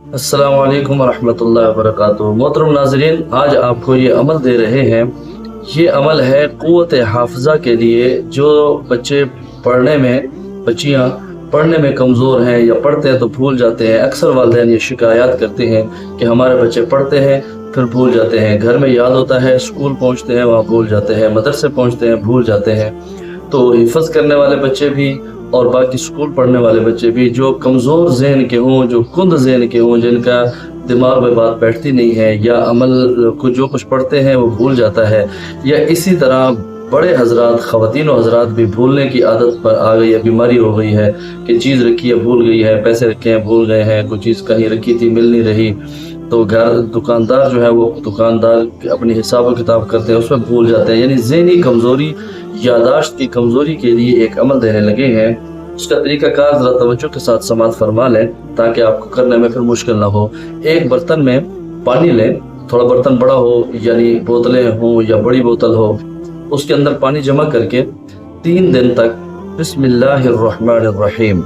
अस्सलाम वालेकुम वरहमतुल्लाहि वबरकातुहू। मोहतरम नाज़रीन, आज आपको ये अमल दे रहे हैं। ये अमल है क़ुव्वत हाफ़िज़ा के लिए। जो बच्चे पढ़ने में बच्चियाँ पढ़ने में कमज़ोर हैं या पढ़ते हैं तो भूल जाते हैं। अक्सर वालिदैन ये शिकायत करते हैं कि हमारे बच्चे पढ़ते हैं फिर भूल जाते हैं, घर में याद होता है, स्कूल पहुँचते हैं वहाँ भूल जाते हैं, मदरसे पहुँचते हैं भूल जाते हैं। तो हिफ़्ज़ करने वाले बच्चे भी और बाकी स्कूल पढ़ने वाले बच्चे भी जो कमज़ोर ज़हन के हों, जो कुंद ज़हन के हों, जिनका दिमाग में बात बैठती नहीं है या अमल को जो कुछ पढ़ते हैं वो भूल जाता है, या इसी तरह बड़े हज़रात ख़वातीन व हज़रात भी भूलने की आदत पर आ गई है, बीमारी हो गई है कि चीज़ रखी है भूल गई है, पैसे रखे हैं भूल गए हैं, कोई चीज़ कहीं रखी थी मिल नहीं रही, तो घर दुकानदार जो है वो दुकानदार अपनी हिसाब किताब करते हैं उसमें भूल जाते हैं। यानी ज़हनी कमज़ोरी, यादाश्त की कमज़ोरी के लिए एक अमल देने लगे हैं। उसका तरीक़ाकार ज़रा तवज्जो के साथ समाअत फरमा लें ताकि आपको करने में फिर मुश्किल ना हो। एक बर्तन में पानी लें, थोड़ा बर्तन बड़ा हो यानी बोतलें हों या बड़ी बोतल हो, उसके अंदर पानी जमा करके 3 दिन तक बिस्मिल्लाहिर्रहमानिर्रहीम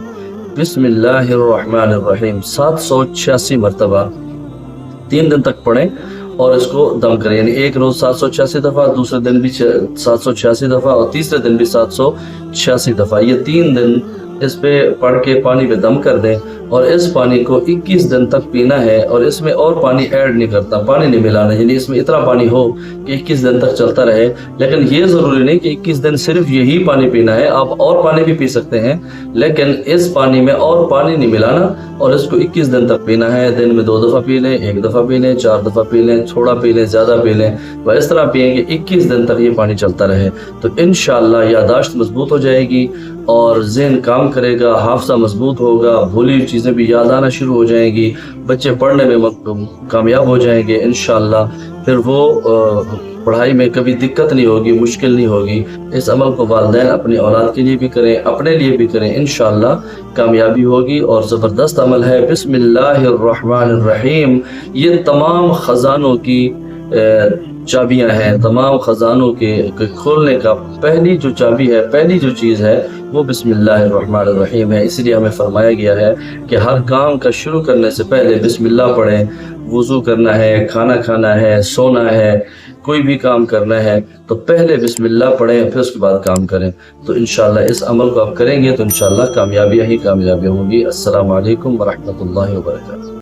बिस्मिल्लाहिर्रहमानिर्रहीम 786 मरतबा 3 दिन तक पढ़ें और इसको दम करें। यानी एक रोज़ 786 दफ़ा, दूसरे दिन भी 786 दफ़ा और तीसरे दिन भी 786 दफ़ा। ये 3 दिन इस पे पढ़ के पानी पे दम कर दें और इस पानी को 21 दिन तक पीना है। और इसमें और पानी ऐड नहीं करता, पानी नहीं मिलाना, यानी इसमें इतना पानी हो कि 21 दिन तक चलता रहे। लेकिन ये ज़रूरी नहीं कि 21 दिन सिर्फ यही पानी पीना है, आप और पानी भी पी सकते हैं, लेकिन इस पानी में और पानी नहीं मिलाना और इसको 21 दिन तक पीना है। दिन में 2 दफ़ा पी लें, 1 दफ़ा पी लें, 4 दफ़ा पी लें, थोड़ा पी लें, ज़्यादा पी लें, वह इस तरह पिएँ कि 21 दिन तक ये पानी चलता रहे। तो इंशाअल्लाह यादाश्त मजबूत हो जाएगी और ज़हन काम करेगा, हाफ़िज़ा मजबूत होगा, भूली हुई चीज़ें भी याद आना शुरू हो जाएंगी, बच्चे पढ़ने में कामयाब हो जाएंगे इंशाअल्लाह। फिर वो पढ़ाई में कभी दिक्कत नहीं होगी, मुश्किल नहीं होगी। इस अमल को वालिदैन अपनी औलाद के लिए भी करें, अपने लिए भी करें, इंशाअल्लाह कामयाबी होगी। और ज़बरदस्त अमल है बिस्मिल्लाहिर्रहमानिर्रहीम। ये तमाम ख़ज़ानों की चाबियाँ हैं, तमाम ख़ज़ानों के खोलने का पहली जो चाबी है, पहली जो चीज़ है वो बिस्मिल्लाहिर्रहमानिर्रहीम है। इसलिए हमें फरमाया गया है कि हर काम का शुरू करने से पहले बिस्मिल्लाह पढ़ें। वुज़ू करना है, खाना खाना है, सोना है, कोई भी काम करना है तो पहले बिस्मिल्लाह पढ़ें, फिर उसके बाद काम करें। तो इंशाअल्लाह इस अमल को आप करेंगे तो इंशाअल्लाह कामयाबियाँ ही कामयाबियाँ होंगी। अस्सलामु अलैकुम वरहमतुल्लाहि वबरकातुहू।